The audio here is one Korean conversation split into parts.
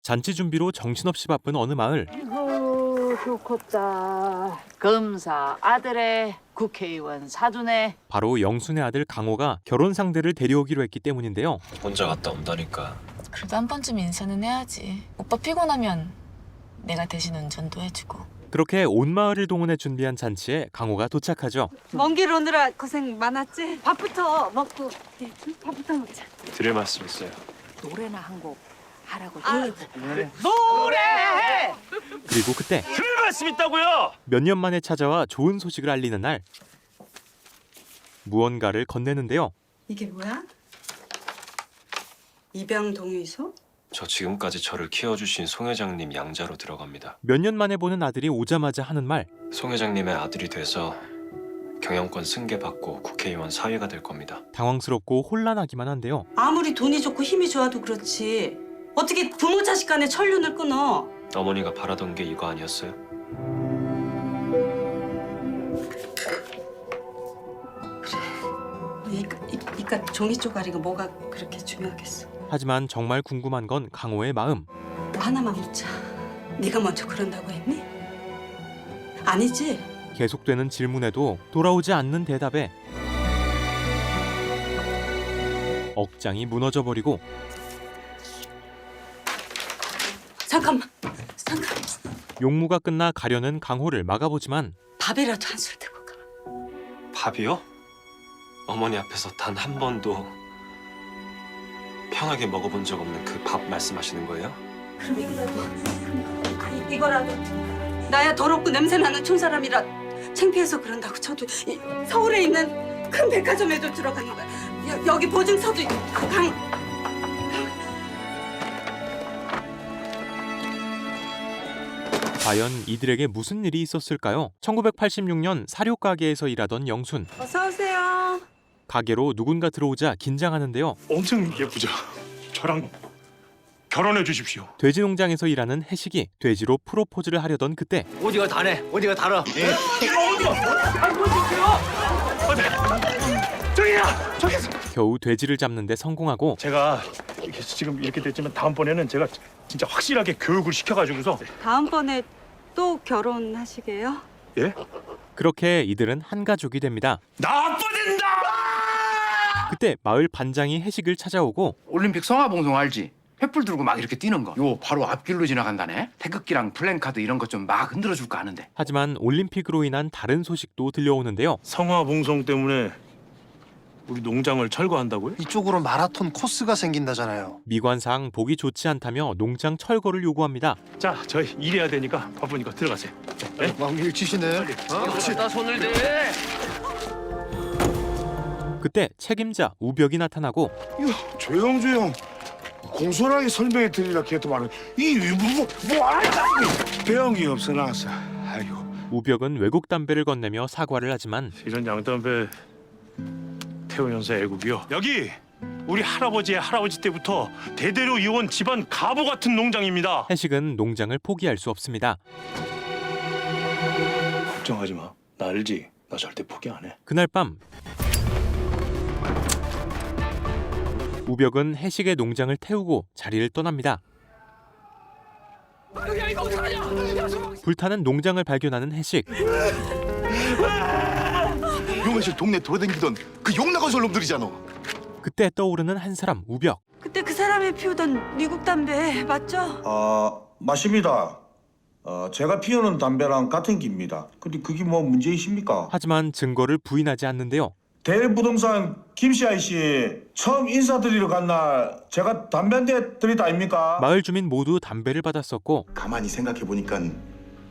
잔치 준비로 정신없이 바쁜 어느 마을. 아이고 좋겠다. 검사 아들의 국회의원 사돈의. 바로 영순의 아들 강호가 결혼 상대를 데려오기로 했기 때문인데요. 혼자 갔다 온다니까. 그래도 한 번쯤 인사는 해야지. 오빠 피곤하면 내가 대신 운전도 해주고. 그렇게 온 마을을 동원해 준비한 잔치에 강호가 도착하죠. 먼 길 오느라 고생 많았지? 밥부터 먹고 밥부터 먹자. 드릴 말씀 있어요. 노래나 한 곡 하라고 노래! 그리고 그때 드릴 말씀 있다고요! 몇 년 만에 찾아와 좋은 소식을 알리는 날, 무언가를 건네는데요. 이게 뭐야? 입양 동의서? 저 지금까지 저를 키워주신 송 회장님 양자로 들어갑니다. 몇 년 만에 보는 아들이 오자마자 하는 말. 송 회장님의 아들이 돼서 경영권 승계 받고 국회의원 사위가 될 겁니다. 당황스럽고 혼란하기만 한데요. 아무리 돈이 좋고 힘이 좋아도 그렇지. 어떻게 부모 자식 간의 천륜을 끊어? 어머니가 바라던 게 이거 아니었어요? 이깟 종이 쪼가리가 뭐가 그렇게 중요하겠어? 하지만 정말 궁금한 건 강호의 마음. 하나만 묻자. 네가 먼저 그런다고 했니? 아니지? 계속되는 질문에도 돌아오지 않는 대답에 억장이 무너져버리고 잠깐만. 용무가 끝나 가려는 강호를 막아보지만 밥이라도 한 술 드고 가. 밥이요? 어머니 앞에서 단 한 번도 편하게 먹어본 적 없는 그 밥 말씀하시는 거예요? 그럼 이거라도 나야 더럽고 냄새나는 촌사람이라 창피해서 그런다고 쳐도 서울에 있는 큰 백화점에도 들어가는 거야. 여기 보증서도 과연 이들에게 무슨 일이 있었을까요? 1986년 사료 가게에서 일하던 영순. 어서 오세요. 가게로 누군가 들어오자 긴장하는데요. 엄청 예쁘죠? 저랑 결혼해 주십시오. 돼지 농장에서 일하는 해식이 돼지로 프로포즈를 하려던 그때 어디가 다네? 어디가 달아? 저기야! 저기서! 겨우 돼지를 잡는 데 성공하고 제가 지금 이렇게 됐지만 다음번에는 제가 진짜 확실하게 교육을 시켜가지고서. 다음번에 또 결혼하시게요? 예? 그렇게 이들은 한 가족이 됩니다. 나빠진다! 그때 마을 반장이 해식을 찾아오고 올림픽 성화봉송 알지? 횃불 들고 막 이렇게 뛰는 거. 요 바로 앞길로 지나간다네. 태극기랑 플랜카드 이런 것 좀 막 흔들어 줄까 하는데. 하지만 올림픽으로 인한 다른 소식도 들려오는데요. 성화봉송 때문에 우리 농장을 철거한다고요? 이쪽으로 마라톤 코스가 생긴다잖아요. 미관상 보기 좋지 않다며 농장 철거를 요구합니다. 자, 저희 일해야 되니까 바쁘니까 들어가세요. 네? 왕일 치시네. 나 손을 대. 그때 책임자 우벽이 나타나고 조용. 공손하게 설명해 드리라 했더만 이 뭐하냐? 배운 게 없어 나왔어. 아이고. 우벽은 외국 담배를 건네며 사과를 하지만 이런 양담배 태우면서 애국이요. 여기 우리 할아버지의 할아버지 때부터 대대로 이어온 집안 가보 같은 농장입니다. 해식은 농장을 포기할 수 없습니다. 걱정하지 마. 나 알지? 나 절대 포기 안 해. 그날 밤 우벽은 해식의 농장을 태우고 자리를 떠납니다. 불타는 농장을 발견하는 해식. 용해실 동네 돌아다니던 그 용나간 솔놈들이잖아. 그때 떠오르는 한 사람 우벽. 그때 그 사람이 피우던 미국 담배 맞죠? 맞습니다. 제가 피우는 담배랑 같은 기입니다. 근데 그게 뭐 문제 있습니까? 하지만 증거를 부인하지 않는데요. 대일부동산 김씨 아저씨 처음 인사드리러 간 날 제가 담배 한 대 드리다 아닙니까? 마을 주민 모두 담배를 받았었고 가만히 생각해 보니까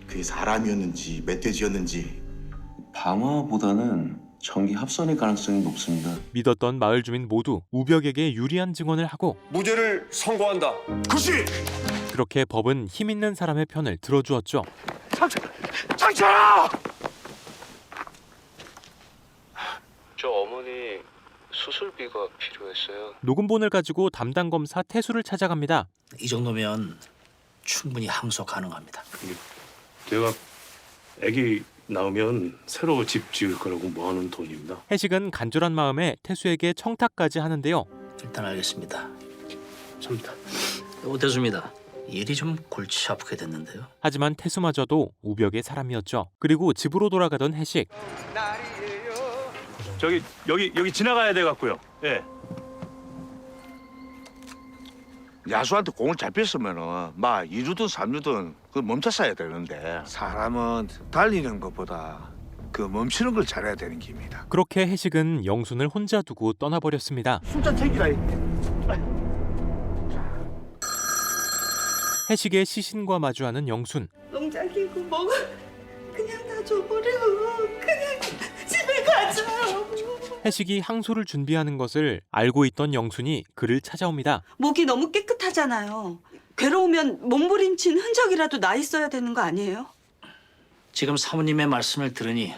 그게 사람이었는지 멧돼지였는지. 방화보다는 전기 합선일 가능성이 높습니다. 믿었던 마을 주민 모두 우벽에게 유리한 증언을 하고 무죄를 선고한다. 그렇지. 그렇게 법은 힘 있는 사람의 편을 들어주었죠. 장철아! 저 어머니 수술비가 필요했어요. 녹음본을 가지고 담당 검사 태수를 찾아갑니다. 이 정도면 충분히 항소 가능합니다. 내가 아기 낳으면 새로 집 지을 거라고 모아놓은 돈입니다. 해식은 간절한 마음에 태수에게 청탁까지 하는데요. 일단 알겠습니다. 접니다. 오태수입니다. 일이 좀 골치 아프게 됐는데요. 하지만 태수마저도 우벽의 사람이었죠. 그리고 집으로 돌아가던 해식. 저기 여기 지나가야 돼 갖고요. 예. 야수한테 공을 잘 뺐으면은 막 2루든 3루든 그 멈췄어야 되는데 사람은 달리는 것보다 그 멈추는 걸 잘해야 되는 겁니다. 그렇게 해식은 영순을 혼자 두고 떠나버렸습니다. 숫자 챙기라. 해식의 시신과 마주하는 영순. 농장 끼고 먹어. 그냥 다 줘버려. 그냥 집에 가자. 해식이 항소를 준비하는 것을 알고 있던 영순이 그를 찾아옵니다. 목이 너무 깨끗하잖아요. 괴로우면 몸부림친 흔적이라도 나 있어야 되는 거 아니에요? 지금 사모님의 말씀을 들으니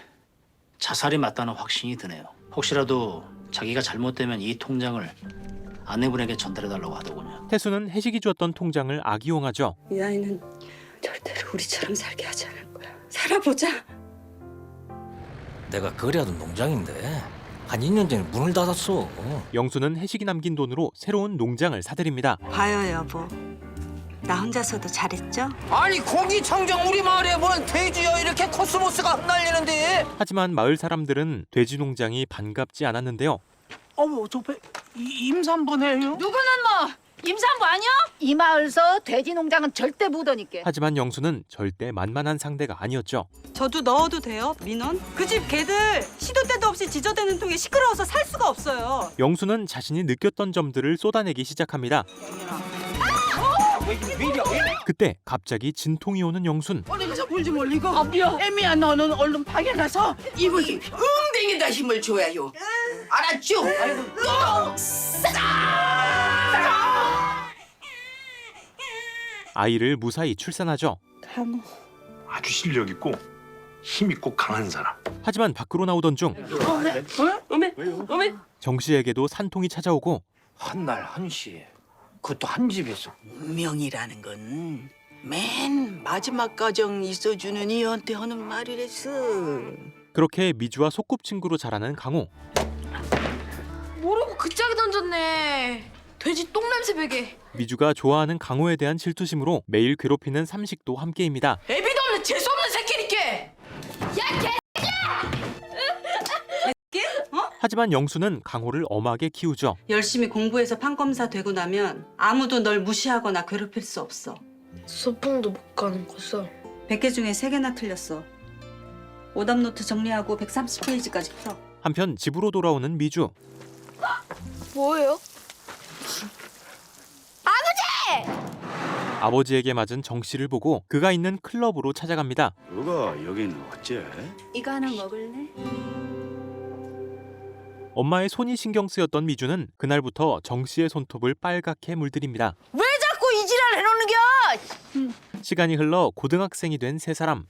자살이 맞다는 확신이 드네요. 혹시라도 자기가 잘못되면 이 통장을 아내분에게 전달해달라고 하더군요. 태수는 해식이 줬던 통장을 악이용하죠. 이 아이는 절대로 우리처럼 살게 하지 않을 거야. 살아보자. 내가 그래도 농장인데 한 2년 전에 문을 닫았어. 영순은 해식이 남긴 돈으로 새로운 농장을 사들입니다. 봐요 여보. 나 혼자서도 잘했죠? 아니 공기청정 우리 마을에 뭔 돼지여 이렇게 코스모스가 흩날리는데. 하지만 마을 사람들은 돼지 농장이 반갑지 않았는데요. 어머 저 임산부 해요? 누구는 뭐 임산부 아니야? 이 마을서 돼지 농장은 절대 못 오니까. 하지만 영순은 절대 만만한 상대가 아니었죠. 저도 넣어도 돼요 민원? 그 집 개들 시도 때도 없이 지저대는 통에 시끄러워서 살 수가 없어요. 영순은 자신이 느꼈던 점들을 쏟아내기 시작합니다. 그때 갑자기 진통이 오는 영순. 울지 말리고. 애미야 너는 얼른 방에 가서 이불 엉덩이다 힘을 줘야요. 알았죠? 아이를 무사히 출산하죠. 간호. 아주 실력 있고 힘 있고 강한 사람. 하지만 밖으로 나오던 중 정 씨에게도 산통이 찾아오고 한날 한시 그것도 한 집에서. 운명이라는 건 맨 마지막 과정 있어주는 이한테 하는 말이랬어. 그렇게 미주와 소꿉친구로 자라는 강호. 모르고 그 짝이 던졌네. 돼지 똥냄새 베개. 미주가 좋아하는 강호에 대한 질투심으로 매일 괴롭히는 삼식도 함께입니다. 애비도 없는 재수없는 새끼니까. 하지만 영수는 강호를 엄하게 키우죠. 열심히 공부해서 판검사 되고 나면 아무도 널 무시하거나 괴롭힐 수 없어. 소풍도 못 가는 거서. 100개 중에 3개나 틀렸어. 오답노트 정리하고 130페이지까지 풀어. 한편 집으로 돌아오는 미주. 뭐예요? 아버지에게 맞은 정 씨를 보고 그가 있는 클럽으로 찾아갑니다. 너가 여기는 어째? 이거 하나 먹을래? 엄마의 손이 신경 쓰였던 미주는 그날부터 정 씨의 손톱을 빨갛게 물들입니다. 왜 자꾸 이 지랄 해놓는겨? 시간이 흘러 고등학생이 된 세 사람.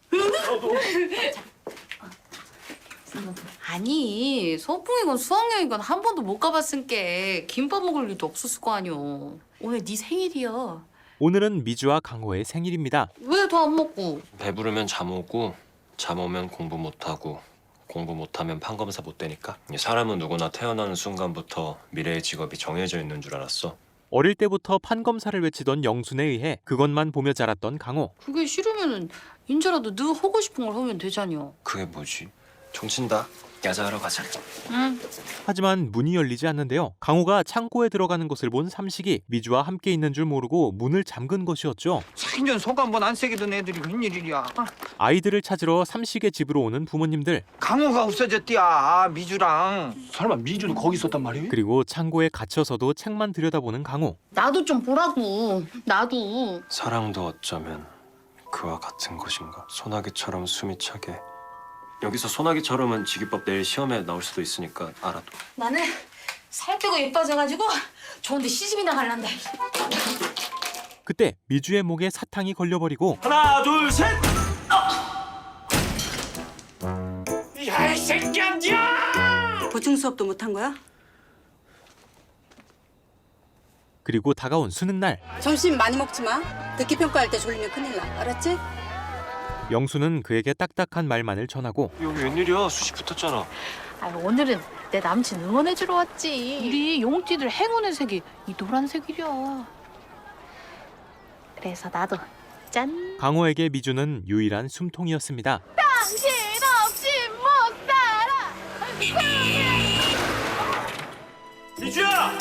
아니 소풍이건 수학여행이건 한 번도 못 가봤으니까 김밥 먹을 일도 없었을 거 아니오. 오늘 네 생일이야. 오늘은 미주와 강호의 생일입니다. 왜 더 안 먹고? 배부르면 잠 오고 잠 오면 공부 못하고 공부 못하면 판검사 못 되니까. 사람은 누구나 태어나는 순간부터 미래의 직업이 정해져 있는 줄 알았어. 어릴 때부터 판검사를 외치던 영순에 의해 그것만 보며 자랐던 강호. 그게 싫으면은 인제라도 너 하고 싶은 걸 하면 되잖여. 그게 뭐지? 종친다. 야자하러 가자. 응. 하지만 문이 열리지 않는데요. 강호가 창고에 들어가는 것을 본 삼식이 미주와 함께 있는 줄 모르고 문을 잠근 것이었죠. 생전 속 한 번 안 새기던 애들이 웬일이야. 아이들을 찾으러 삼식의 집으로 오는 부모님들. 강호가 없어졌디야 미주랑. 설마 미주도 거기 있었단 말이에요? 그리고 창고에 갇혀서도 책만 들여다보는 강호. 나도 좀 보라고. 나도. 사랑도 어쩌면 그와 같은 것인가. 소나기처럼 숨이 차게. 여기서 소나기처럼은 직위법 내일 시험에 나올 수도 있으니까 알아도. 나는 살 빼고 예뻐져가지고 좋은데 시집이나 갈란다. 그때 미주의 목에 사탕이 걸려버리고 하나 둘 셋. 야이 새끼야! 보충 수업도 못한 거야? 그리고 다가온 수능 날. 점심 많이 먹지 마. 듣기 평가할 때 졸리면 큰일 나. 알았지? 영수는 그에게 딱딱한 말만을 전하고 여기 웬일이야? 수시 붙었잖아. 아, 오늘은 내 남친 응원해주러 왔지. 우리 용띠들 행운의 색이 이 노란색이랴. 그래서 나도 짠. 강호에게 미주는 유일한 숨통이었습니다. 당신 없이 못 살아. 미주야!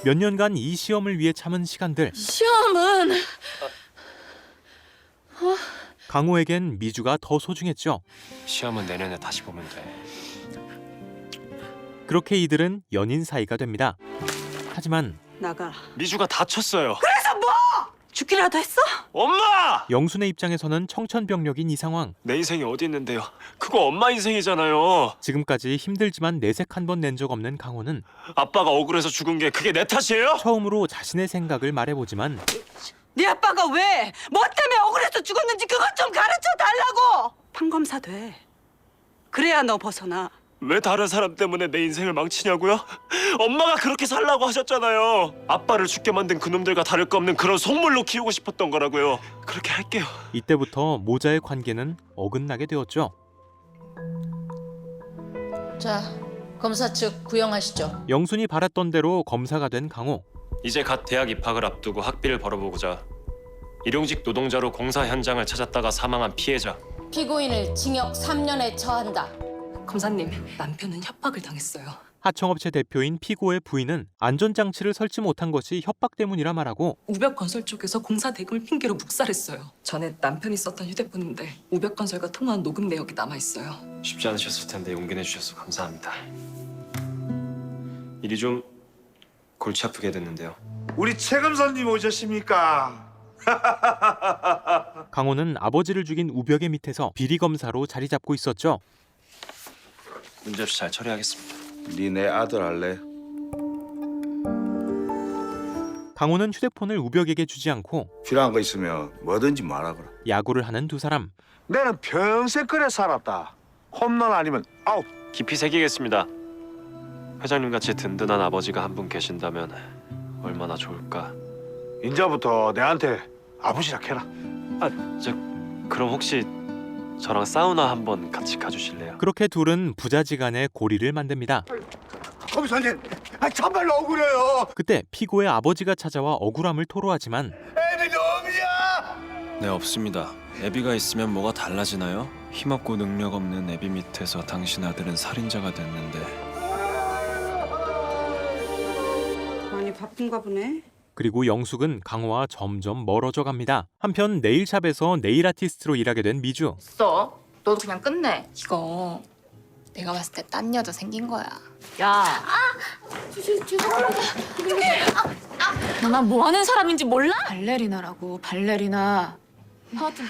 몇 년간 이 시험을 위해 참은 시간들. 시험은 강호에겐 미주가 더 소중했죠. 시험은 내년에 다시 보면 돼. 그렇게 이들은 연인 사이가 됩니다. 하지만 나가. 미주가 다쳤어요. 그래서 뭐? 죽기라도 했어? 엄마! 영순의 입장에서는 청천벽력인 이 상황. 내 인생이 어디 있는데요? 그거 엄마 인생이잖아요. 지금까지 힘들지만 내색 한 번 낸 적 없는 강호는 아빠가 억울해서 죽은 게 그게 내 탓이에요? 처음으로 자신의 생각을 말해보지만 네 아빠가 왜? 뭐 때문에 억울해서 죽었는지 그것 좀 가르쳐 달라고. 판검사 돼. 그래야 너 벗어나. 왜 다른 사람 때문에 내 인생을 망치냐고요? 엄마가 그렇게 살라고 하셨잖아요. 아빠를 죽게 만든 그놈들과 다를 거 없는 그런 속물로 키우고 싶었던 거라고요. 그렇게 할게요. 이때부터 모자의 관계는 어긋나게 되었죠. 자, 검사 측 구형하시죠. 영순이 바랐던 대로 검사가 된 강호. 이제 갓 대학 입학을 앞두고 학비를 벌어보고자 일용직 노동자로 공사 현장을 찾았다가 사망한 피해자. 피고인을 징역 3년에 처한다. 검사님, 남편은 협박을 당했어요. 하청업체 대표인 피고의 부인은 안전장치를 설치 못한 것이 협박 때문이라 말하고 우벽건설 쪽에서 공사 대금을 핑계로 묵살했어요. 전에 남편이 썼던 휴대폰인데 우벽건설과 통화한 녹음 내역이 남아있어요. 쉽지 않으셨을 텐데 용기 내주셔서 감사합니다. 일이 좀 골치 아프게 됐는데요. 우리 최 검사님 오셨습니까? 강호는 아버지를 죽인 우벽의 밑에서 비리검사로 자리 잡고 있었죠. 문제없이 잘 처리하겠습니다. 네 내 아들 할래? 강호는 휴대폰을 우벽에게 주지 않고 필요한 거 있으면 뭐든지 말하거라. 야구를 하는 두 사람. 나는 평생 그래 살았다. 홈런 아니면 아웃. 깊이 새기겠습니다. 회장님 같이 든든한 아버지가 한 분 계신다면 얼마나 좋을까. 인자부터 내한테 아버지라 해라. 그럼 혹시 저랑 사우나 한번 같이 가주실래요? 그렇게 둘은 부자지간의 고리를 만듭니다. 검사님, 참말로 억울해요. 그때 피고의 아버지가 찾아와 억울함을 토로하지만 애비 놈이야. 네, 없습니다. 애비가 있으면 뭐가 달라지나요? 힘없고 능력 없는 애비 밑에서 당신 아들은 살인자가 됐는데. 많이 바쁜가 보네. 그리고 영숙은 강호와 점점 멀어져 갑니다. 한편 네일샵에서 네일 아티스트로 일하게 된 미주. 써. 너도 그냥 끝내. 이거 내가 봤을 때 딴 여자 생긴 거야. 야. 나 뭐 하는 사람인지 몰라? 발레리나라고, 발레리나. 하도.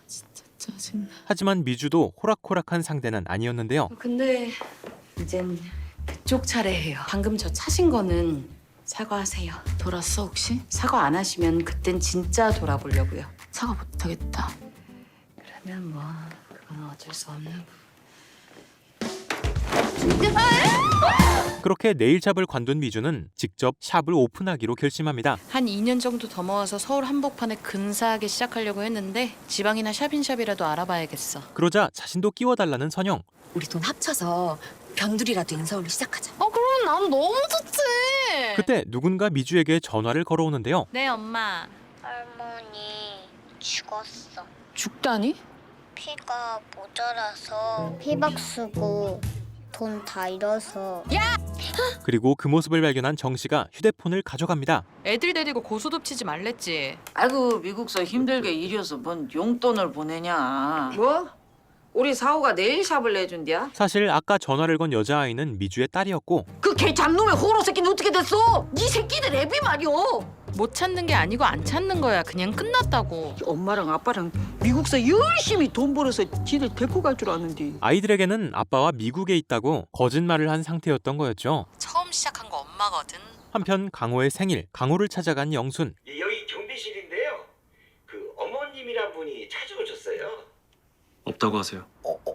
진짜 짜증나. 하지만 미주도 호락호락한 상대는 아니었는데요. 근데 이젠 그쪽 차례예요. 방금 저 차신 거는 사과하세요. 돌았어 혹시? 사과 안 하시면 그땐 진짜 돌아보려고요. 사과 못하겠다. 그러면 뭐 그건 어쩔 수 없는. 그렇게 네일샵을 관둔 미주는 직접 샵을 오픈하기로 결심합니다. 한 2년 정도 더 모아서 서울 한복판에 근사하게 시작하려고 했는데 지방이나 샵인샵이라도 알아봐야겠어. 그러자 자신도 끼워달라는 선영. 우리 돈 합쳐서 변두리라도 인서울로 시작하자. 그럼 난 너무 좋지. 그때 누군가 미주에게 전화를 걸어오는데요. 네 엄마. 할머니 죽었어. 죽다니? 피가 모자라서 피박 쓰고 돈 다 잃어서. 그리고 그 모습을 발견한 정 씨가 휴대폰을 가져갑니다. 애들 데리고 고소톱 치지 말랬지. 아이고 미국서 힘들게 일해서 뭔 용돈을 보내냐. 뭐? 우리 사오가 네일샵을 내준디야? 사실 아까 전화를 건 여자아이는 미주의 딸이었고 그 개 잡놈의 호로 새끼는 어떻게 됐어? 네 새끼들 애비 말이오. 못 찾는 게 아니고 안 찾는 거야. 그냥 끝났다고. 엄마랑 아빠랑 미국서 열심히 돈 벌어서 지를 데리고 갈 줄 아는데. 아이들에게는 아빠와 미국에 있다고 거짓말을 한 상태였던 거였죠. 처음 시작한 거 엄마거든. 한편 강호의 생일, 강호를 찾아간 영순. 여기 경비실인데요. 그 어머님이란 분이 찾아오셨어요. 없다고 하세요.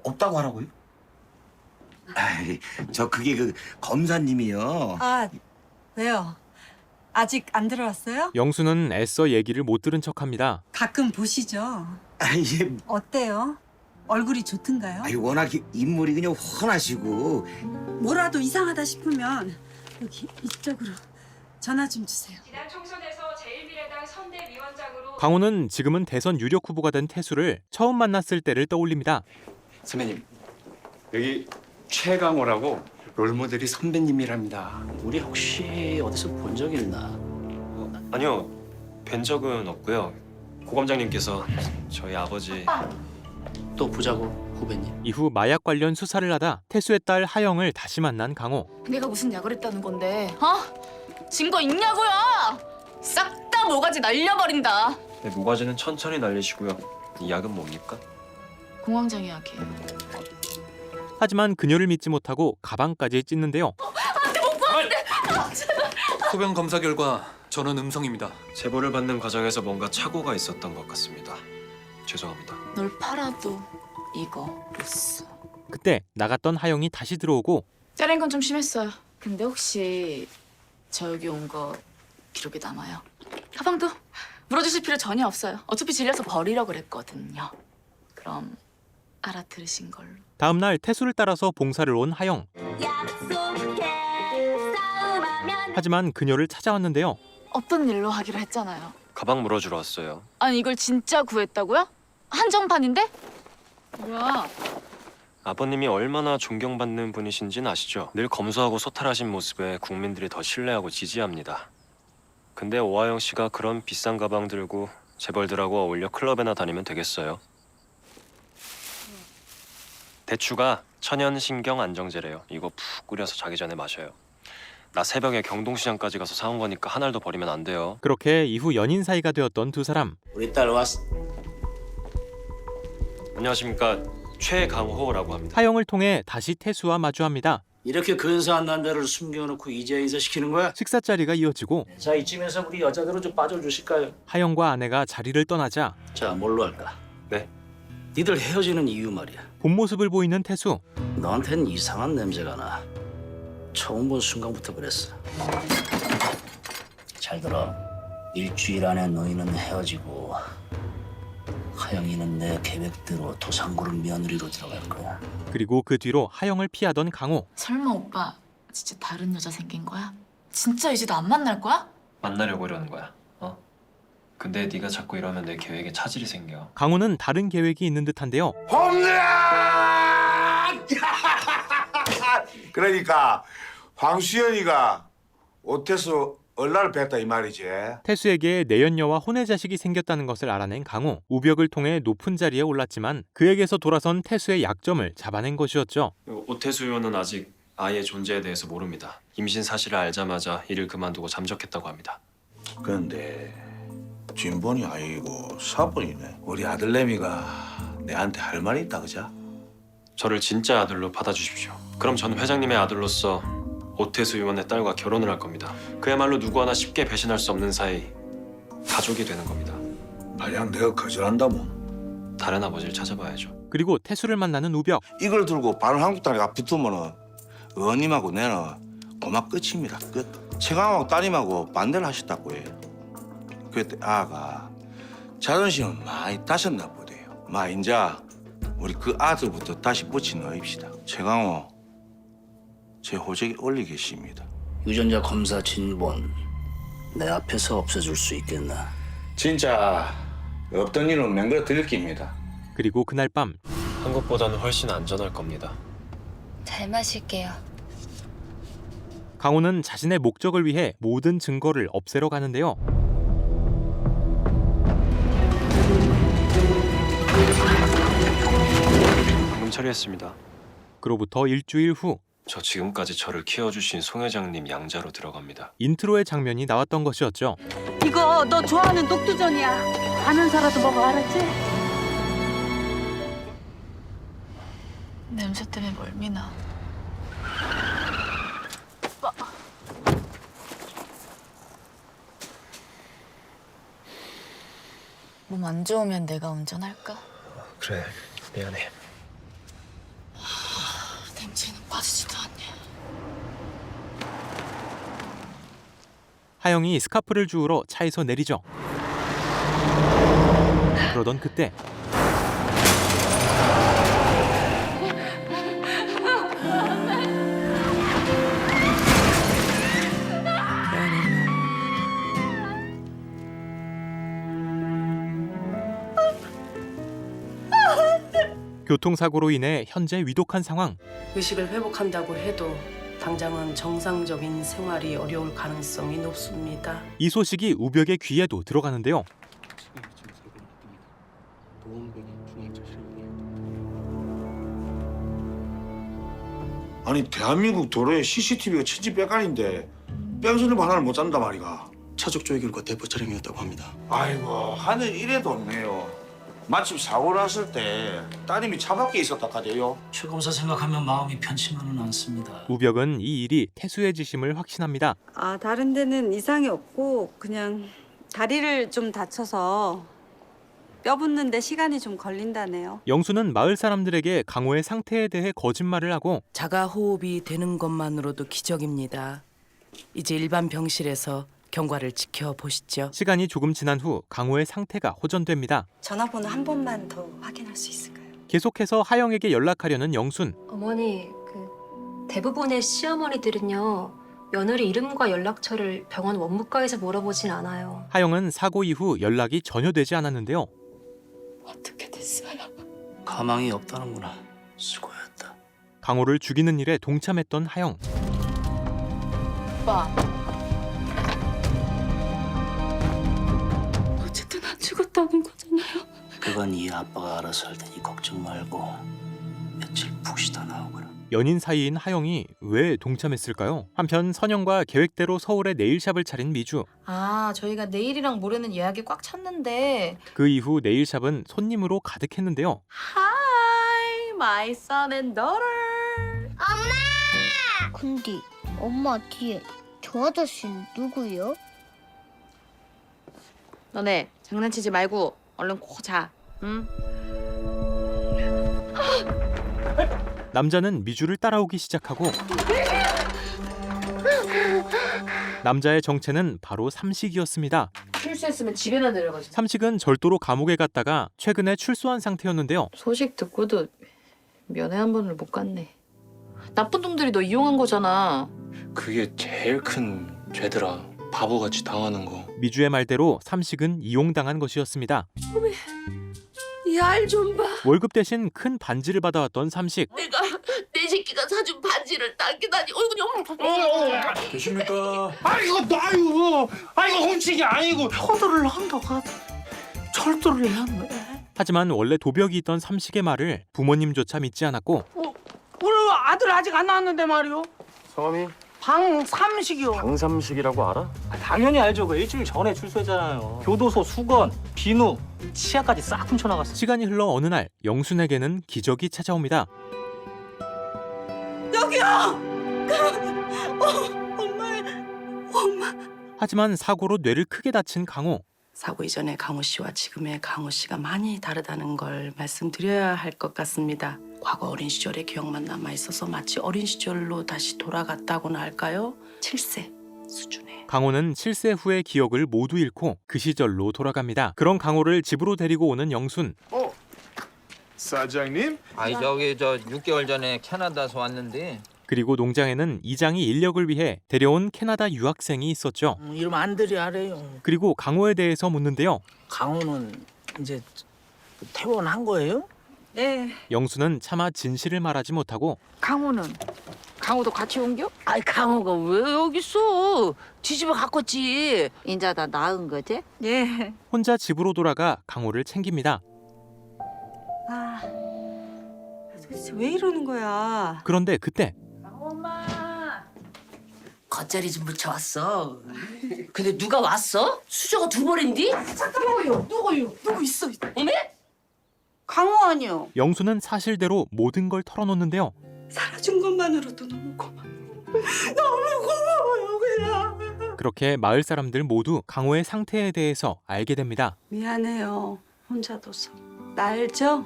없다고 하라고요? 아이, 저 그게 그 검사님이요. 아, 왜요? 아직 안 들어왔어요? 영순은 애써 얘기를 못 들은 척합니다. 가끔 보시죠. 아이, 어때요? 얼굴이 좋던가요? 워낙 인물이 그냥 훤하시고. 뭐라도 이상하다 싶으면 여기 이쪽으로 전화 좀 주세요. 지난 총선에서 제일미래당 선대위원장으로 강호는 지금은 대선 유력 후보가 된 태수를 처음 만났을 때를 떠올립니다. 선배님, 여기 최강호라고 롤모델이 선배님이랍니다. 우리 혹시 어디서 본 적 있나? 아니요, 뵌 적은 없고요. 고검장님께서 저희 아버지 또 보자고, 후배님. 이후 마약 관련 수사를 하다 태수의 딸 하영을 다시 만난 강호. 내가 무슨 약을 했다는 건데? 증거 있냐고요? 싹 다 모가지 날려버린다. 네, 모가지는 천천히 날리시고요. 이 약은 뭡니까? 공황장애 약이에요. 하지만 그녀를 믿지 못하고 가방까지 찢는데요. 안돼 못 보는데. 소변 검사 결과 전원 음성입니다. 제보를 받는 과정에서 뭔가 착오가 있었던 것 같습니다. 죄송합니다. 널 팔아도 이거로써. 그때 나갔던 하영이 다시 들어오고 자른 건 좀 심했어요. 근데 혹시 저 여기 온 거 기록에 남아요? 가방도 물어주실 필요 전혀 없어요. 어차피 질려서 버리려고 그랬거든요. 그럼 알아들으신 걸로. 다음 날 태수를 따라서 봉사를 온 하영. 하지만 그녀를 찾아왔는데요. 어떤 일로 하기로 했잖아요. 가방 물어주러 왔어요. 아니 이걸 진짜 구했다고요? 한정판인데? 뭐야? 아버님이 얼마나 존경받는 분이신지는 아시죠? 늘 검소하고 소탈하신 모습에 국민들이 더 신뢰하고 지지합니다. 근데 오하영 씨가 그런 비싼 가방 들고 재벌들하고 어울려 클럽에나 다니면 되겠어요? 대추가 천연신경 안정제래요. 이거 푹 끓여서 자기 전에 마셔요. 나 새벽에 경동시장까지 가서 사온 거니까 한 알도 버리면 안 돼요. 그렇게 이후 연인 사이가 되었던 두 사람. 우리 딸 왔어. 안녕하십니까. 최강호라고 합니다. 하영을 통해 다시 태수와 마주합니다. 이렇게 근사한 남자를 숨겨놓고 이제 인사시키는 거야? 식사 자리가 이어지고 자, 이쯤에서 우리 여자들은 좀 빠져주실까요? 하영과 아내가 자리를 떠나자 자, 뭘로 할까? 네. 니들 헤어지는 이유 말이야. 본 모습을 보이는 태수. 너한텐 이상한 냄새가 나. 처음 본 순간부터 그랬어. 잘 들어. 일주일 안에 너희는 헤어지고 하영이는 내 계획대로 도상그룹 며느리로 들어갈 거야. 그리고 그 뒤로 하영을 피하던 강호. 설마 오빠 진짜 다른 여자 생긴 거야? 진짜 이제도 안 만날 거야? 만나려고 이러는 거야. 근데 네가 자꾸 이러면 내 계획에 차질이 생겨. 강호는 다른 계획이 있는 듯한데요. 홈런! 그러니까 황수연이가 오태수 얼라를 뺐다 이 말이지. 태수에게 내연녀와 혼외 자식이 생겼다는 것을 알아낸 강호. 우벽을 통해 높은 자리에 올랐지만 그에게서 돌아선 태수의 약점을 잡아낸 것이었죠. 오태수 의원은 아직 아이의 존재에 대해서 모릅니다. 임신 사실을 알자마자 일을 그만두고 잠적했다고 합니다. 그런데 진본이 아니고 사본이네. 우리 아들내미가 내한테 할 말이 있다 그자? 저를 진짜 아들로 받아주십시오. 그럼 전 회장님의 아들로서 오태수 의원의 딸과 결혼을 할 겁니다. 그야말로 누구 하나 쉽게 배신할 수 없는 사이 가족이 되는 겁니다. 만약 내가 거절한다면 다른 아버지를 찾아봐야죠. 그리고 태수를 만나는 우벽. 이걸 들고 바른한국당에 붙으면은 의원님하고 내는 고막 끝입니다. 끝. 최강하고 따님하고 반대를 하셨다고 해요. 그때 아가 자존심은 많이 다셨나 보대요. 인자 우리 그 아들부터 다시 붙이 넣읍시다. 최강호 제 호적에 올리겠습니다. 유전자 검사 진본 내 앞에서 없애줄 수 있겠나? 진짜 없던 일은 맹글어 드릴 깁니다. 그리고 그날 밤 한국보다는 훨씬 안전할 겁니다. 잘 마실게요. 강호는 자신의 목적을 위해 모든 증거를 없애러 가는데요. 방금 처리했습니다. 그로부터 일주일 후 저 지금까지 저를 키워주신 송 회장님 양자로 들어갑니다. 인트로의 장면이 나왔던 것이었죠. 이거 너 좋아하는 녹두전이야. 가면서라도 먹어 알았지? 냄새 때문에 멀미나. 몸 안 좋으면 내가 운전할까? 그래, 미안해. 냄새는 빠지지도 않네. 하영이 스카프를 주우러 차에서 내리죠. 그러던 그때 교통사고로 인해 현재 위독한 상황. 의식을 회복한다고 해도 당장은 정상적인 생활이 어려울 가능성이 높습니다. 이 소식이 우벽의 귀에도 들어가는데요. 아니 대한민국 도로에 CCTV가 천지백깔인데 뺑소니 하나를 못 잡는다 말이가. 차적 조회 결과 대포 차량이었다고 합니다. 아이고 하늘 이래 덥네요. 마침 사고 났을 때 따님이 차 밖에 있었다 카대요. 최 검사 생각하면 마음이 편치만은 않습니다. 우벽은 이 일이 태수의 지심을 확신합니다. 아, 다른 데는 이상이 없고 그냥 다리를 좀 다쳐서 뼈 붙는데 시간이 좀 걸린다네요. 영수는 마을 사람들에게 강호의 상태에 대해 거짓말을 하고 자가 호흡이 되는 것만으로도 기적입니다. 이제 일반 병실에서 경과를 지켜보시죠. 시간이 조금 지난 후 강호의 상태가 호전됩니다. 전화번호 한 번만 더 확인할 수 있을까요? 계속해서 하영에게 연락하려는 영순. 어머니, 대부분의 시어머니들은요. 며느리 이름과 연락처를 병원 원무과에서 물어보진 않아요. 하영은 사고 이후 연락이 전혀 되지 않았는데요. 어떻게 됐어요? 가망이 없다는구나. 수고했다. 강호를 죽이는 일에 동참했던 하영. 오빠. 어쨌든 안 죽었다는 거잖아요. 그건 이 아빠가 알아서 할 테니 걱정 말고 며칠 푹 쉬다 나오거라. 연인 사이인 하영이 왜 동참했을까요? 한편 선영과 계획대로 서울에 네일샵을 차린 미주. 아, 저희가 내일이랑 모레는 예약이 꽉 찼는데. 그 이후 네일샵은 손님으로 가득했는데요. Hi, my son and daughter. 엄마! 근데 엄마 뒤에 저 아저씨는 누구요? 너네 장난치지 말고 얼른 코 자. 응? 남자는 미주를 따라오기 시작하고 남자의 정체는 바로 삼식이었습니다. 출세했으면 집에나 내려가지. 삼식은 절도로 감옥에 갔다가 최근에 출소한 상태였는데요. 소식 듣고도 면회 한 번을 못 갔네. 나쁜 놈들이 너 이용한 거잖아. 그게 제일 큰 죄더라. 바보같이 당하는 거. 미주의 말대로 삼식은 이용당한 것이었습니다. 이 알 좀 봐. 월급 대신 큰 반지를 받아왔던 삼식. 내가 내 새끼가 사준 반지를 남겨다니. 계십니까? 아이고 훔치기 아니고 효도를 한다고 절도를 했네. 하지만 원래 도벽이 있던 삼식의 말을 부모님조차 믿지 않았고 우리 아들 아직 안 나왔는데 말이요. 성함이? 방삼식이요. 방삼식이라고 알아? 당연히 알죠. 그 일주일 전에 출소했잖아요. 교도소, 수건, 비누, 치아까지 싹 훔쳐나갔어. 시간이 흘러 어느 날 영순에게는 기적이 찾아옵니다. 여기요! 엄마. 하지만 사고로 뇌를 크게 다친 강호. 사고 이전의 강호 씨와 지금의 강호 씨가 많이 다르다는 걸 말씀드려야 할 것 같습니다. 과거 어린 시절의 기억만 남아있어서 마치 어린 시절로 다시 돌아갔다고나 할까요? 7세 수준에. 강호는 7세 후의 기억을 모두 잃고 그 시절로 돌아갑니다. 그런 강호를 집으로 데리고 오는 영순. 사장님? 아니 저기 6개월 전에 캐나다에서 왔는데. 그리고 농장에는 이장이 인력을 위해 데려온 캐나다 유학생이 있었죠. 이름 안들이 알아요. 그리고 강호에 대해서 묻는데요. 강호는 이제 퇴원한 거예요? 네. 영수는 차마 진실을 말하지 못하고 강호도 같이 옮겨? 아이 강호가 왜 여기 있어? 뒤집어 갖고지. 인자 다 나은 거지? 예. 혼자 집으로 돌아가 강호를 챙깁니다. 아, 도대체 왜 이러는 거야? 그런데 그때 겉자리 좀 묻혀왔어. 근데 누가 왔어? 수저가 2벌인디? 잠깐만요. 누구요? 누구 있어? 어메? 강호 아니요. 영수는 사실대로 모든 걸 털어놓는데요. 살아준 것만으로도 너무 고마워. 너무 고마워요 그냥. 그렇게 마을 사람들 모두 강호의 상태에 대해서 알게 됩니다. 미안해요. 혼자 둬서. 나 알죠?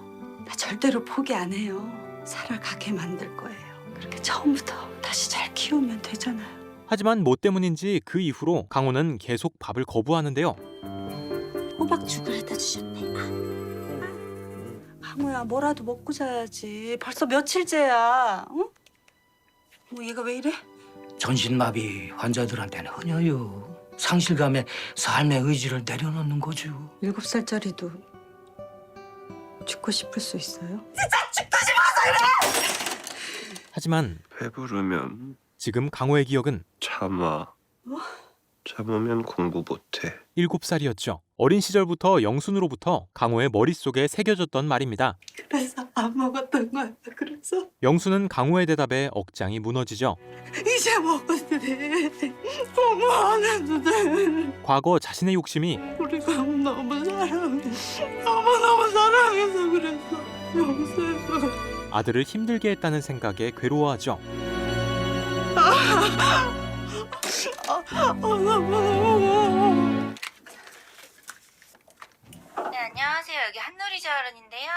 나 절대로 포기 안 해요. 살아가게 만들 거예요. 그렇게 처음부터 다시 잘 키우면 되잖아요. 하지만 뭐 때문인지 그 이후로 강호는 계속 밥을 거부하는데요. 호박죽을 해다 주셨네. 강호야 뭐라도 먹고 자야지. 벌써 며칠째야. 응? 뭐 얘가 왜 이래? 전신마비 환자들한테는 흔해요. 상실감에 삶의 의지를 내려놓는 거죠. 7살짜리도 죽고 싶을 수 있어요? 하지만 배부르면 지금 강호의 기억은 참아. 참으면 공부 못해. 7살이었죠. 어린 시절부터 영순으로부터 강호의 머릿속에 새겨졌던 말입니다. 그래서 안 먹었던 거야. 그래서 영순은 강호의 대답에 억장이 무너지죠. 이제 먹어도 돼. 너무 안 해도 돼. 과거 자신의 욕심이 우리 강우 너무 사랑해. 너무너무 사랑해서 그랬어. 용서해서. 아들을 힘들게 했다는 생각에 괴로워하죠. 네, 안녕하세요. 여기 한누리자원인데요.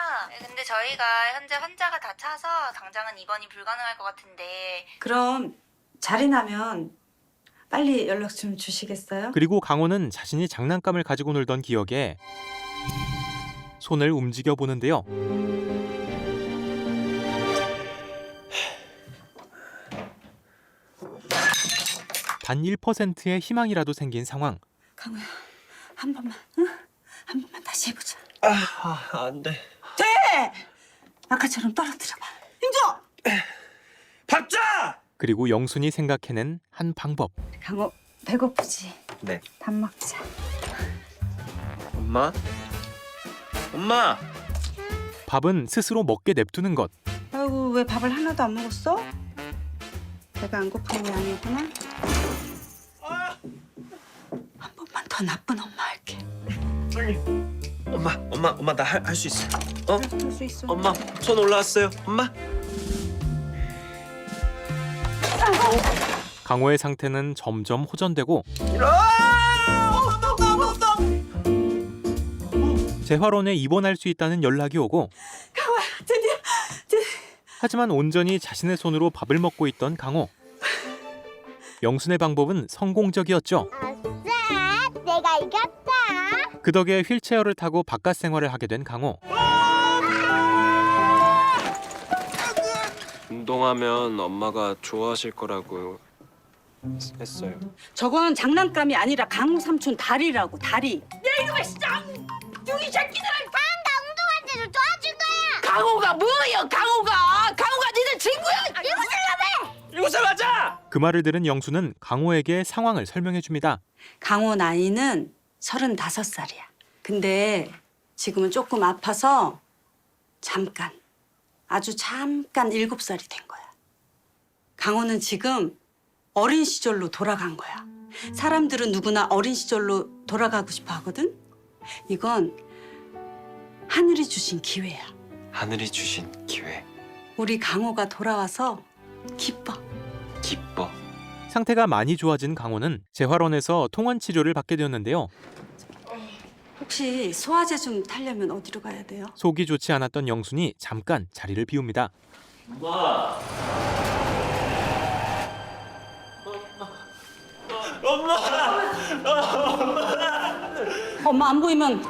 근데 저희가 현재 환자가 다 차서 당장은 입원이 불가능할 것 같은데. 그럼 자리 나면 빨리 연락 좀 주시겠어요? 그리고 강호는 자신이 장난감을 가지고 놀던 기억에 손을 움직여 보는데요. 단 1%의 희망이라도 생긴 상황. 강우야, 한 번만, 응? 한 번만 다시 해보자. 안 돼. 돼! 아까처럼 떨어뜨려봐. 힘줘! 밥자! 그리고 영순이 생각해낸 한 방법. 강우, 배고프지? 네. 밥 먹자. 엄마? 엄마! 밥은 스스로 먹게 냅두는 것. 아이고, 왜 밥을 하나도 안 먹었어? 배가 안 고픈 게 아니구나. 한 번만 더 나쁜 엄마 할게. 엄마 나 할 수 있어. 어? 할 수 있어. 엄마 손 올라왔어요. 엄마. 강호의 상태는 점점 호전되고 재활원에 입원할 수 있다는 연락이 오고 강호야, 드디어. 하지만 온전히 자신의 손으로 밥을 먹고 있던 강호. 영순의 방법은 성공적이었죠. 아싸, 내가 이겼다. 그 덕에 휠체어를 타고 바깥 생활을 하게 된 강호. 운동하면 엄마가 좋아하실 거라고 했어요. 저건 장난감이 아니라 강우 삼촌 다리라고, 다리. 야 이놈의 쌍둥이 새끼들을 강우가 운동할 때도 도와줄 거야. 강호가 뭐예요? 강호가 니들 친구야? 이곳을 가자! 그 말을 들은 영수는 강호에게 상황을 설명해 줍니다. 강호 나이는 35살이야. 근데 지금은 조금 아파서 잠깐, 아주 잠깐 7살이 된 거야. 강호는 지금 어린 시절로 돌아간 거야. 사람들은 누구나 어린 시절로 돌아가고 싶어 하거든. 이건 하늘이 주신 기회야. 하늘이 주신 기회. 우리 강호가 돌아와서 기뻐. 기뻐. 상태가 많이 좋아진 강호는 재활원에서 통원 치료를 받게 되었는데요. 혹시 소화제 좀 타려면 어디로 가야 돼요? 속이 좋지 않았던 영순이 잠깐 자리를 비웁니다. 엄마. 엄마 안 보이면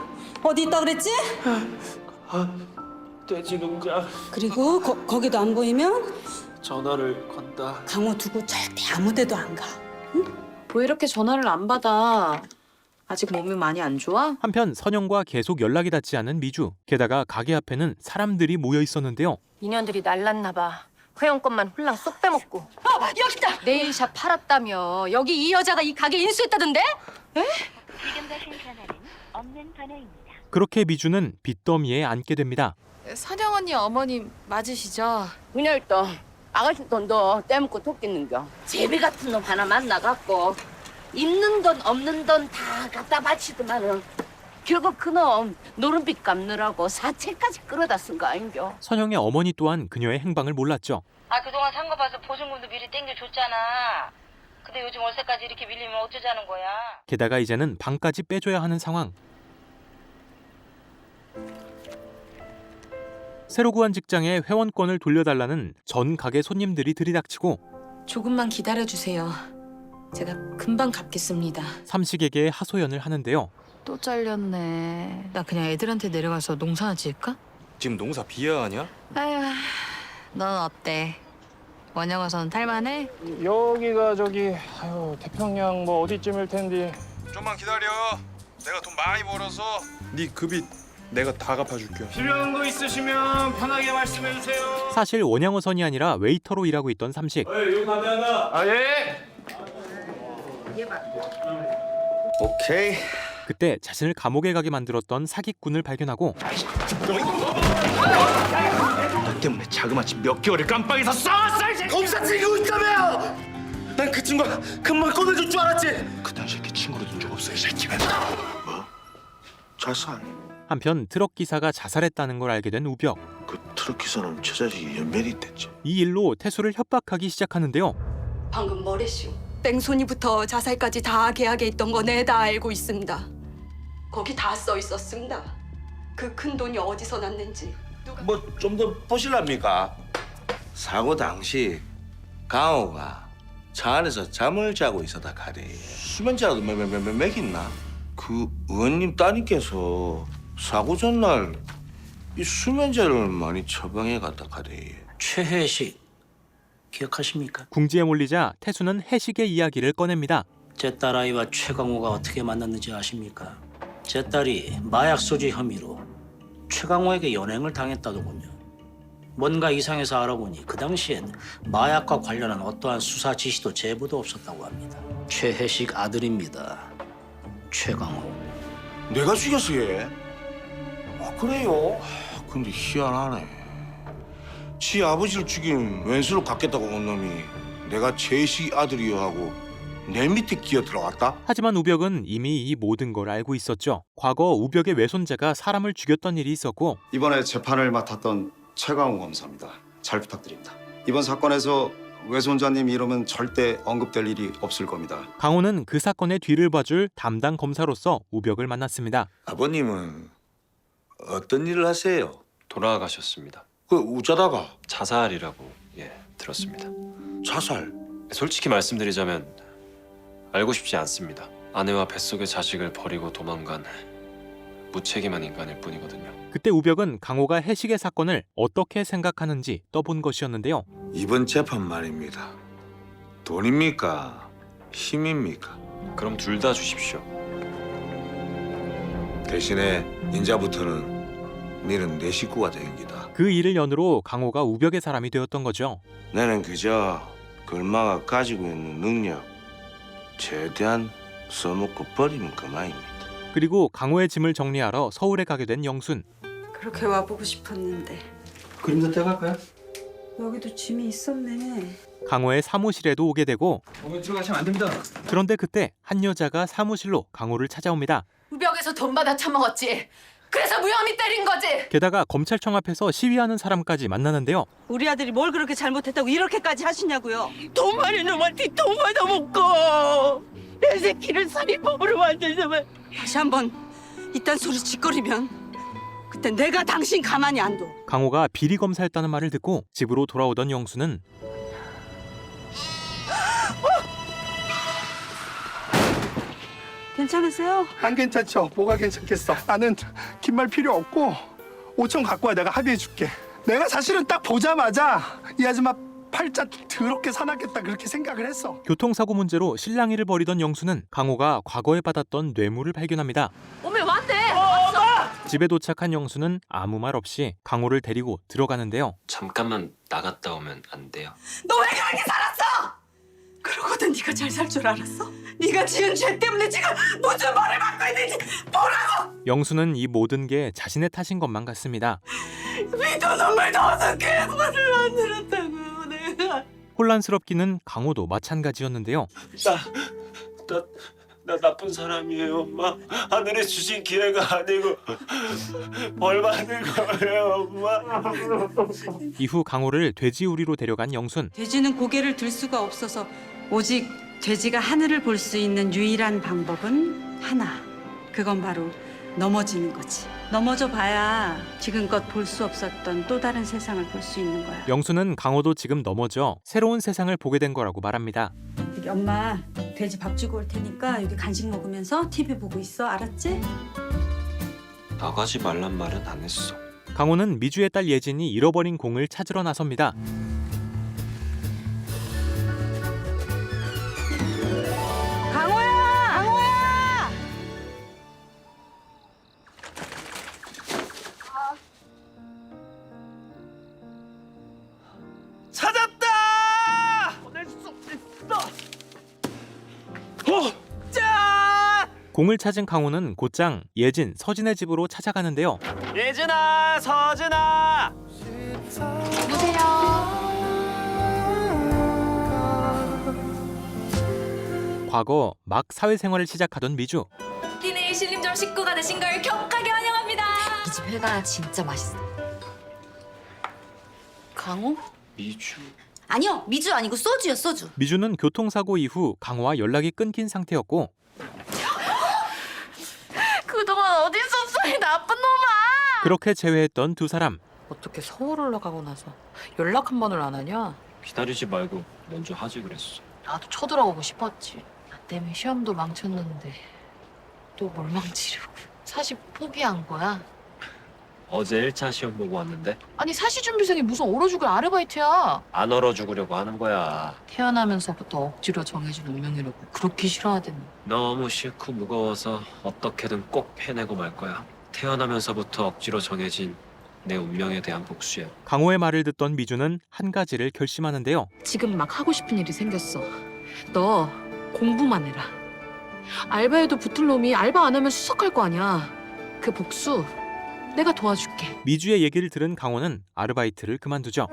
어디 있다 그랬지? 돼지 농장. 그리고 거기도 안 보이면 전화를 건다. 강호 두고 절대 아무 데도 안 가. 왜 이렇게 전화를 안 받아? 아직 몸이 많이 안 좋아? 한편 선영과 계속 연락이 닿지 않은 미주. 게다가 가게 앞에는 사람들이 모여 있었는데요. 인연들이 날랐나 봐. 회원권만 홀랑 쏙 빼먹고. 여기 있다. 네일샵 팔았다며. 여기 이 여자가 이 가게 인수했다던데? 지금 가신 전화는 없는 번호입니다. 그렇게 미주는 빚더미에 앉게 됩니다. 선영 언니 어머님 맞으시죠? 그냥 일단 아가씨 돈도 떼먹고 토끼는겨. 제비 같은 놈 하나 만나갖고 있는 돈 없는 돈 다 갖다 바치더만은 결국 그놈 노름빚 갚느라고 사채까지 끌어다 쓴 거 아닌겨. 선영의 어머니 또한 그녀의 행방을 몰랐죠. 아 그동안 산 거 봐서 보증금도 미리 땡겨줬잖아. 근데 요즘 월세까지 이렇게 밀리면 어쩌자는 거야? 게다가 이제는 방까지 빼줘야 하는 상황. 새로 구한 직장에 회원권을 돌려달라는 전 가게 손님들이 들이닥치고 조금만 기다려주세요. 제가 금방 갚겠습니다. 삼식에게 하소연을 하는데요. 또 잘렸네. 나 그냥 애들한테 내려가서 농사나 지을까? 지금 농사 비하하냐? 아휴, 넌 어때? 원영어선 탈만해? 여기가 태평양 뭐 어디쯤일 텐데. 좀만 기다려. 내가 돈 많이 벌어서 네 급이 내가 다 갚아줄게요. 필요한 거 있으시면 편하게 말씀해 주세요. 사실 원양어선이 아니라 웨이터로 일하고 있던 삼식. 여기 담배 하나. 아 예. 오케이. 그때 자신을 감옥에 가게 만들었던 사기꾼을 발견하고 너 때문에 자그마치 몇 개월을 깜빵에서 싸웠어 이제. 검사 찍고 있다며! 난 그 친구가 금방 꺼내줄 줄 알았지. 그딴 새끼 친구로 둔 적 없어 이 새끼가. 뭐? 자살. 한편 트럭 기사가 자살했다는 걸 알게 된 우벽. 그 트럭 기사는 처자식이 연면이 있댔지. 이 일로 태수를 협박하기 시작하는데요. 방금 뭐랬슈? 뺑소니부터 자살까지 다 계약에 있던 거 내 다 알고 있습니다. 거기 다 써 있었습니다. 그 큰 돈이 어디서 났는지. 뭐 좀 더 보실랍니까? 사고 당시 강호가 차 안에서 잠을 자고 있었다 카대. 수면제라도 먹였나? 그 의원님 따님께서 사고 전날 이 수면제를 많이 처방해 갔다 카대. 최혜식 기억하십니까? 궁지에 몰리자 태수는 해식의 이야기를 꺼냅니다. 제 딸아이와 최강호가 어떻게 만났는지 아십니까? 제 딸이 마약 소지 혐의로 최강호에게 연행을 당했다더군요. 뭔가 이상해서 알아보니 그 당시엔 마약과 관련한 어떠한 수사 지시도 제보도 없었다고 합니다. 최혜식 아들입니다. 최강호. 내가 죽였어 얘? 그래요? 근데 희한하네. 지 아버지를 죽인 왼수로 갖겠다고 온 놈이 내가 최식 아들이여 하고 내 밑에 끼어 들어갔다? 하지만 우벽은 이미 이 모든 걸 알고 있었죠. 과거 우벽의 외손자가 사람을 죽였던 일이 있었고 이번에 재판을 맡았던 최강호 검사입니다. 잘 부탁드립니다. 이번 사건에서 외손자님 이름은 절대 언급될 일이 없을 겁니다. 강호는 그 사건의 뒤를 봐줄 담당 검사로서 우벽을 만났습니다. 아버님은 어떤 일을 하세요? 돌아가셨습니다. 그 우자다가 자살이라고 들었습니다. 자살? 솔직히 말씀드리자면 알고 싶지 않습니다. 아내와 뱃속의 자식을 버리고 도망간 무책임한 인간일 뿐이거든요. 그때 우벽은 강호가 해식의 사건을 어떻게 생각하는지 떠본 것이었는데요. 이번 재판 말입니다. 돈입니까? 힘입니까? 그럼 둘 다 주십시오. 대신에 인자부터는 니는 내 식구가 되는 기다. 그 일을 연으로 강호가 우벽의 사람이 되었던 거죠. 나는 그저 걸마가 가지고 있는 능력 최대한 써먹고 버리면 그만입니다. 그리고 강호의 짐을 정리하러 서울에 가게 된 영순. 그렇게 와보고 싶었는데. 그림자 떼갈까요? 여기도 짐이 있었네. 강호의 사무실에도 오게 되고 거기 들어가시면 안 됩니다. 그런데 그때 한 여자가 사무실로 강호를 찾아옵니다. 우벽에서 돈 받아 처먹었지. 그래서 무혐의 때린 거지. 게다가 검찰청 앞에서 시위하는 사람까지 만나는데요. 우리 아들이 뭘 그렇게 잘못했다고 이렇게까지 하시냐고요. 돈 많은 놈한테 돈 받아먹고 내 새끼를 살인범으로 만들려면. 다시 한번 이딴 소리 짓거리면 그때 내가 당신 가만히 안 둬. 강호가 비리 검사였다는 말을 듣고 집으로 돌아오던 영수는 괜찮으세요? 안 괜찮죠? 뭐가 괜찮겠어? 나는 긴 말 필요 없고 5천 갖고 와. 내가 합의해 줄게. 내가 사실은 딱 보자마자 이 아줌마 팔자 더럽게 사납겠다 그렇게 생각을 했어. 교통사고 문제로 실랑이를 벌이던 영수는 강호가 과거에 받았던 뇌물을 발견합니다. 어머 왔네. 집에 도착한 영수는 아무 말 없이 강호를 데리고 들어가는데요. 잠깐만 나갔다 오면 안 돼요? 너 왜 그렇게 살았어? 그러고도 네가 잘 살 줄 알았어? 네가 지은 죄 때문에 지금 무슨 벌을 받고 있는지 뭐라고? 영수는 이 모든 게 자신의 탓인 것만 같습니다. 믿어 눈물 넣어서 괴물을 만들었다고 내가. 혼란스럽기는 강호도 마찬가지였는데요. 나 나쁜 사람이에요, 엄마. 하늘에 주신 기회가 아니고 벌 받는 거예요, 엄마. 이후 강호를 돼지우리로 데려간 영순. 돼지는 고개를 들 수가 없어서 오직 돼지가 하늘을 볼 수 있는 유일한 방법은 하나. 그건 바로 넘어지는 거지. 넘어져 봐야 지금껏 볼 수 없었던 또 다른 세상을 볼 수 있는 거야. 영수는 강호도 지금 넘어져 새로운 세상을 보게 된 거라고 말합니다. 여기 엄마 돼지 밥 주고 올 테니까 여기 간식 먹으면서 TV 보고 있어. 알았지? 나가지 말란 말은 안 했어. 강호는 미주의 딸 예진이 잃어버린 공을 찾으러 나섭니다. 강호야! 강호야! 공을 찾은 강호는 곧장 예진, 서진의 집으로 찾아가는데요. 예진아, 서진아. 과거 막 사회생활을 시작하던 미주. 디네이 신림점 식구가 되신 걸 격하게 환영합니다. 이 집 회가 진짜 맛있어. 강호? 미주. 아니요, 미주 아니고 소주요, 소주. 미주는 교통사고 이후 강호와 연락이 끊긴 상태였고 그동안 어디 있었어, 이 나쁜 놈아! 그렇게 재회했던 두 사람. 어떻게 서울 올라가고 나서 연락 한 번을 안 하냐? 기다리지 말고 먼저 하지 그랬어. 나도 쳐들어가고 싶었지. 나 때문에 시험도 망쳤는데 또 뭘 망치려고. 사실 포기한 거야. 어제 1차 시험 보고 왔는데 아니 사시준비생이 무슨 얼어 죽을 아르바이트야. 안 얼어 죽으려고 하는 거야. 태어나면서부터 억지로 정해준 운명이라고 그렇게 싫어하더니. 너무 싫고 무거워서 어떻게든 꼭 해내고 말 거야. 태어나면서부터 억지로 정해진 내 운명에 대한 복수야. 강호의 말을 듣던 미주는 한 가지를 결심하는데요. 지금 막 하고 싶은 일이 생겼어. 너 공부만 해라. 알바에도 붙을 놈이 알바 안 하면 수석할 거 아니야. 그 복수 내가 도와줄게. 미주의 얘기를 들은 강호는 아르바이트를 그만두죠.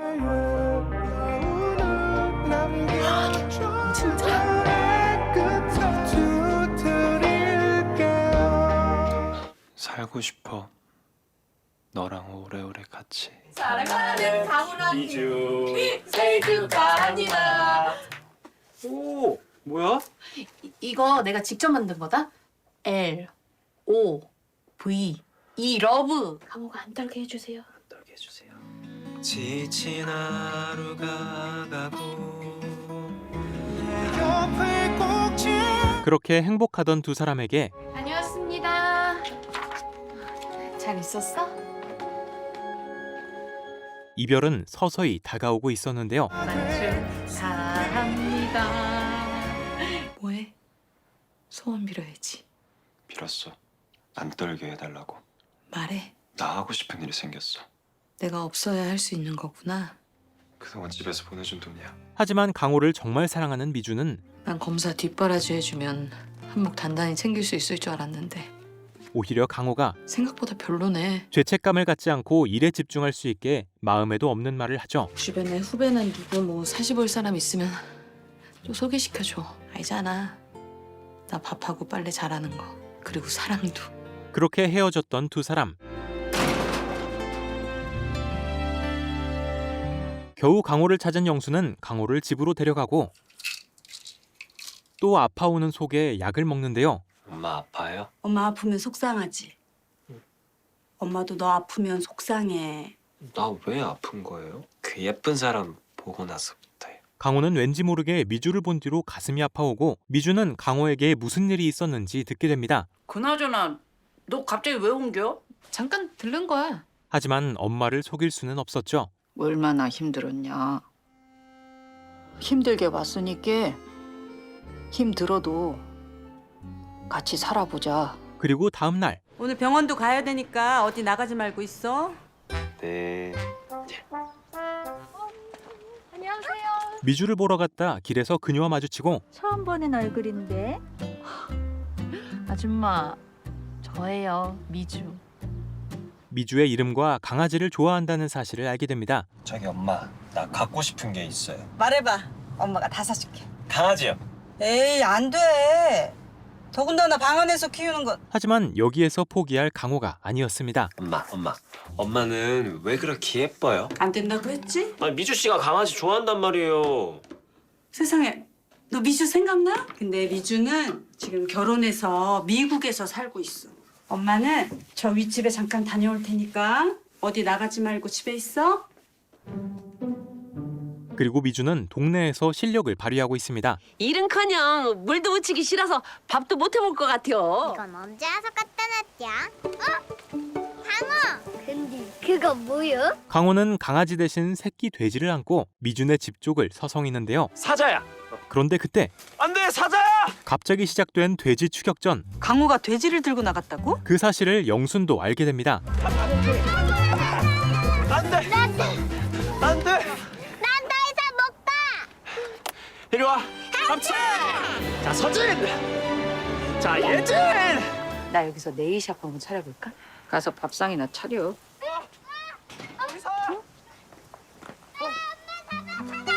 살고 싶어. 너랑 오래오래 같이. 사랑하는 강훈 미주 생일 축하합니다. 오, 뭐야? 이거 내가 직접 만든 거다. L O V E 러브. 강호가 안 떨게 해주세요. 떨게 해주세요. 지친 하루가 가고 그렇게 행복하던 두 사람에게 다녀왔습니다. 잘 있었어? 이별은 서서히 다가오고 있었는데요. 축하합니다. 뭐해? 소원 빌어야지. 빌었어. 안 떨게 해달라고. 말해. 나 하고 싶은 일이 생겼어. 내가 없어야 할 수 있는 거구나. 그동안 집에서 보내준 돈이야. 하지만 강호를 정말 사랑하는 미주는 난 검사 뒷바라지 해주면 한몫 단단히 챙길 수 있을 줄 알았는데 오히려 강호가 생각보다 별로네. 죄책감을 갖지 않고 일에 집중할 수 있게 마음에도 없는 말을 하죠. 주변에 후배나 누구 뭐 사시 볼 사람 있으면 또 소개시켜줘. 알잖아. 나 밥하고 빨래 잘하는 거. 그리고 사랑도. 그렇게 헤어졌던 두 사람. 겨우 강호를 찾은 영수는 강호를 집으로 데려가고 또 아파오는 속에 약을 먹는데요. 엄마 아파요? 엄마 아프면 속상하지. 엄마도 너 아프면 속상해. 나 왜 아픈 거예요? 그 예쁜 사람 보고 나서부터요. 강호는 왠지 모르게 미주를 본 뒤로 가슴이 아파오고 미주는 강호에게 무슨 일이 있었는지 듣게 됩니다. 그나저나 너 갑자기 왜 옮겨? 잠깐 들른 거야. 하지만 엄마를 속일 수는 없었죠. 얼마나 힘들었냐. 힘들게 왔으니까 힘들어도 같이 살아보자. 그리고 다음 날 오늘 병원도 가야 되니까 어디 나가지 말고 있어. 네. 안녕하세요. 미주를 보러 갔다 길에서 그녀와 마주치고 처음 보는 얼굴인데. 아줌마 저예요, 미주. 미주의 이름과 강아지를 좋아한다는 사실을 알게 됩니다. 저기 엄마, 나 갖고 싶은 게 있어요. 말해봐. 엄마가 다 사줄게. 강아지요. 에이 안 돼. 더군다나 방 안에서 키우는 건. 하지만 여기에서 포기할 강호가 아니었습니다. 엄마. 엄마는 왜 그렇게 예뻐요? 안 된다고 했지? 아니, 미주 씨가 강아지 좋아한단 말이에요. 세상에, 너 미주 생각나? 근데 미주는 지금 결혼해서 미국에서 살고 있어. 엄마는 저 윗집에 잠깐 다녀올 테니까 어디 나가지 말고 집에 있어. 그리고 미주는 동네에서 실력을 발휘하고 있습니다. 일은커녕 물도 묻히기 싫어서 밥도 못 해볼 것 같아요. 이건 언제 와서 갖다 놨냐? 강호! 근데 그거 뭐요? 강호는 강아지 대신 새끼 돼지를 안고 미준의 집 쪽을 서성이는데요. 사자야. 그런데 그때 안 돼, 사자야! 갑자기 시작된 돼지 추격전. 강호가 돼지를 들고 나갔다고? 그 사실을 영순도 알게 됩니다. 안 돼! 안 돼! 난 더 이상 못 봐! 이리 와! 합체! 자, 서진! 자, 예진! 나 여기서 네일샵 한번 차려볼까? 가서 밥상이나 차려.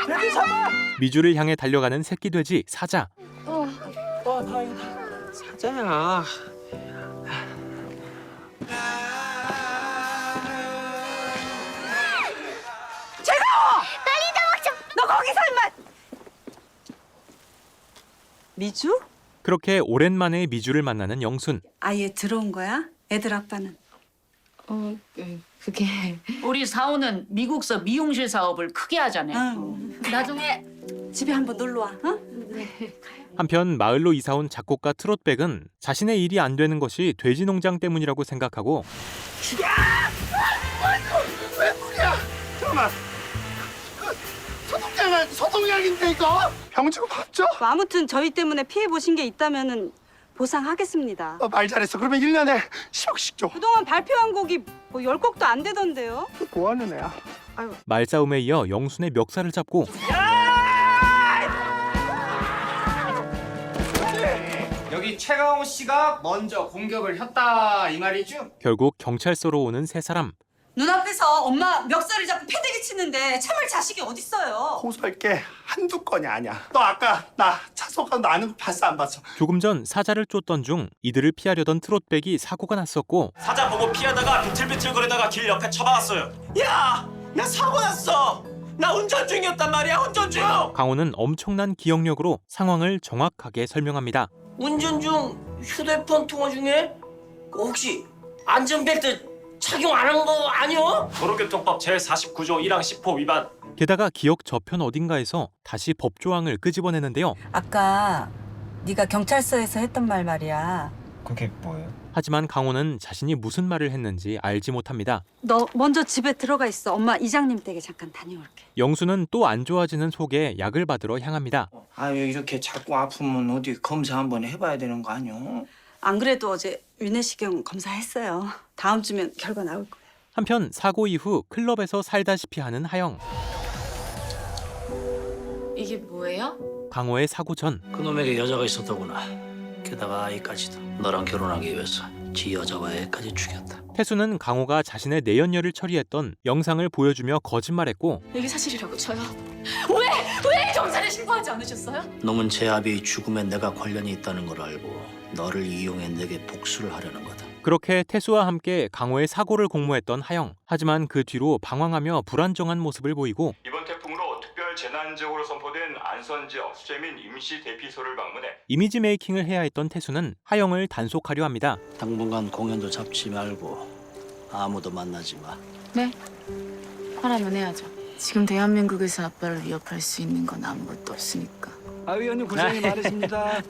돼지 잡아! 미주를 향해 달려가는 새끼 돼지 사자. 다행이다. 사자야. 최강호! 빨리 도망쳐! 너 거기 설마! 미주? 그렇게 오랜만에 미주를 만나는 영순. 아예 들어온 거야? 애들 아빠는? 그게 우리 사오는 미국서 미용실 사업을 크게 하잖아요. 나중에 집에 한번 놀러 와. 어? 한편 마을로 이사온 작곡가 트롯백은 자신의 일이 안 되는 것이 돼지 농장 때문이라고 생각하고 왜 그래? 잠깐만. 소독약인데 이거? 병주고 봤죠? 아무튼 저희 때문에 피해 보신 게 있다면은 보상하겠습니다. 말 잘했어. 그러면 1년에 10억씩 줘. 그동안 발표한 곡이 뭐 10곡도 안 되던데요. 뭐 하는 애야? 말싸움에 이어 영순의 멱살을 잡고 여기 최강호 씨가 먼저 공격을 했다 이 말이죠? 결국 경찰서로 오는 세 사람. 눈앞에서 엄마 멱살을 잡고 패대기 치는데 참을 자식이 어딨어요. 고소할 게 한두 건이 아니야. 너 아까 나 차소가 나는 거 봤어 안 봤어? 조금 전 사자를 쫓던 중 이들을 피하려던 트롯백이 사고가 났었고 사자 보고 피하다가 비틀비틀거리다가 길 옆에 처박았어요. 야! 나 사고 났어! 나 운전 중이었단 말이야, 운전 중! 강호는 엄청난 기억력으로 상황을 정확하게 설명합니다. 운전 중 휴대폰 통화 중에 혹시 안전벨트 착용 안 한 거 아니요? 도로교통법 제49조 1항 10호 위반. 게다가 기억 저편 어딘가에서 다시 법조항을 끄집어내는데요. 아까 네가 경찰서에서 했던 말 말이야. 그게 뭐예요? 하지만 강호는 자신이 무슨 말을 했는지 알지 못합니다. 너 먼저 집에 들어가 있어. 엄마 이장님 댁에 잠깐 다녀올게. 영수는 또 안 좋아지는 속에 약을 받으러 향합니다. 아유 이렇게 자꾸 아프면 어디 검사 한번 해봐야 되는 거 아니오? 안 그래도 어제 위내시경 검사했어요. 다음 주면 결과 나올 거야. 한편 사고 이후 클럽에서 살다시피 하는 하영. 이게 뭐예요? 강호의 사고 전 그놈에게 여자가 있었더구나. 게다가 아이까지도. 너랑 결혼하기 위해서 지 여자와 애까지 죽였다. 태수는 강호가 자신의 내연녀를 처리했던 영상을 보여주며 거짓말했고 이게 사실이라고 쳐요. 왜 경찰에 신고하지 않으셨어요? 놈은 제 아비의 죽음에 내가 관련이 있다는 걸 알고 너를 이용해 내게 복수를 하려는 거다. 그렇게 태수와 함께 강호의 사고를 공모했던 하영. 하지만 그 뒤로 방황하며 불안정한 모습을 보이고 이번 태풍으로 특별 재난지역으로 선포된 안선 지역 수재민 임시 대피소를 방문해 이미지 메이킹을 해야 했던 태수는 하영을 단속하려 합니다. 당분간 공연도 잡지 말고 아무도 만나지 마. 네. 하라면 해야죠. 지금 대한민국에서 아빠를 위협할 수 있는 건 아무것도 없으니까. 아 위원님 고생이 많으십니다.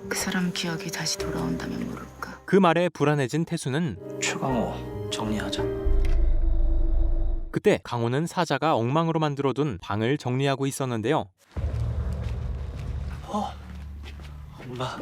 그 사람 기억이 다시 돌아온다면 모를까. 그 말에 불안해진 태수는 최강호 정리하자. 그때 강호는 사자가 엉망으로 만들어둔 방을 정리하고 있었는데요. 엄마.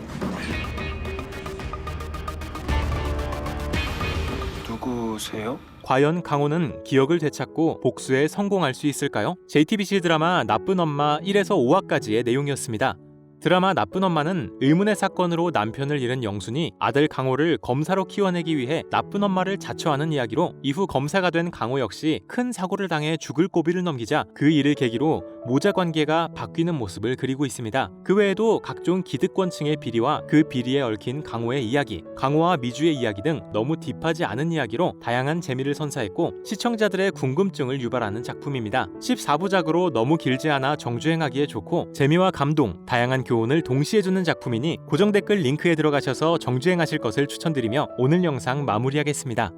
누구세요? 과연 강호는 기억을 되찾고 복수에 성공할 수 있을까요? JTBC 드라마 나쁜 엄마 1에서 5화까지의 내용이었습니다. 드라마 나쁜 엄마는 의문의 사건으로 남편을 잃은 영순이 아들 강호를 검사로 키워내기 위해 나쁜 엄마를 자처하는 이야기로 이후 검사가 된 강호 역시 큰 사고를 당해 죽을 고비를 넘기자 그 일을 계기로 모자 관계가 바뀌는 모습을 그리고 있습니다. 그 외에도 각종 기득권층의 비리와 그 비리에 얽힌 강호의 이야기, 강호와 미주의 이야기 등 너무 딥하지 않은 이야기로 다양한 재미를 선사했고 시청자들의 궁금증을 유발하는 작품입니다. 14부작으로 너무 길지 않아 정주행하기에 좋고 재미와 감동, 다양한 교훈을 동시에 주는 작품이니 고정 댓글 링크에 들어가셔서 정주행하실 것을 추천드리며 오늘 영상 마무리하겠습니다.